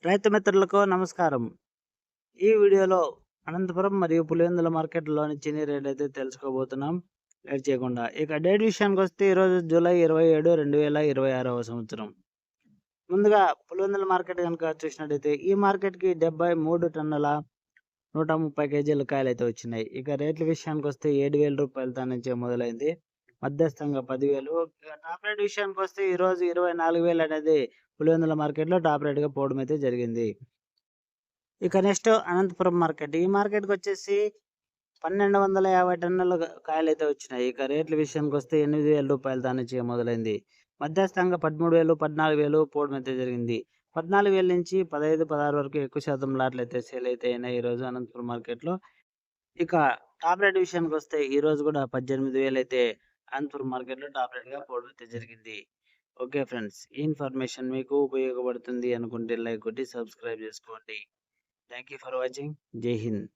రైతు మిత్రులకు నమస్కారం. ఈ వీడియోలో అనంతపురం మరియు పులివెందుల మార్కెట్‌లోని చిన్ని రేట్లు అయితే తెలుసుకోబోతున్నాం. లేట్ చేయకుండా. ఇక డేట్ విషయానికొస్తే ఈరోజు జూలై 27, 2026వ సంవత్సరం. ముందుగా పులివెందుల మార్కెట్ గనుక చూసినట్టయితే ఈ మార్కెట్‌కి 73 టన్నుల 130 కేజీల కాయలైతే వచ్చినాయి. ఇక రేట్ల విషయానికొస్తే రూ. 7,000 నుంచే మొదలైంది. మధ్యస్థంగా 10,000. ఇక టాప్ రేట్ విషయానికొస్తే ఈరోజు 24,000 అనేది పులివెందుల మార్కెట్‌లో టాప్ రేట్‌గా పోవడం అయితే జరిగింది. ఇక నెక్స్ట్ అనంతపురం మార్కెట్. ఈ మార్కెట్‌కొచ్చేసి 1,250 టన్నుల కాయలైతే వచ్చినాయి. ఇక రేట్ల విషయానికొస్తే రూ. 8,000 నుంచి మొదలైంది. మధ్యస్థంగా 13,000, 14,000 పోవడం అయితే జరిగింది. 14,000 నుంచి 15, 16 వరకు ఎక్కువ శాతం లాట్లయితే సేల్ అయితే అయినాయి ఈరోజు అనంతపురం మార్కెట్‌లో. ఇక టాప్ రేట్ విషయానికొస్తే ఈరోజు కూడా 18,000 అయితే అనంతపురం మార్కెట్‌లో టాప్ రేట్‌గా పోవడం అయితే జరిగింది. Okay friends. ఈ ఇన్ఫర్మేషన్ మీకు ఉపయోగపడుతుంది అనుకుంటే లైక్ కొట్టి సబ్స్క్రైబ్ చేసుకోండి. Thank you for watching. జై హింద్.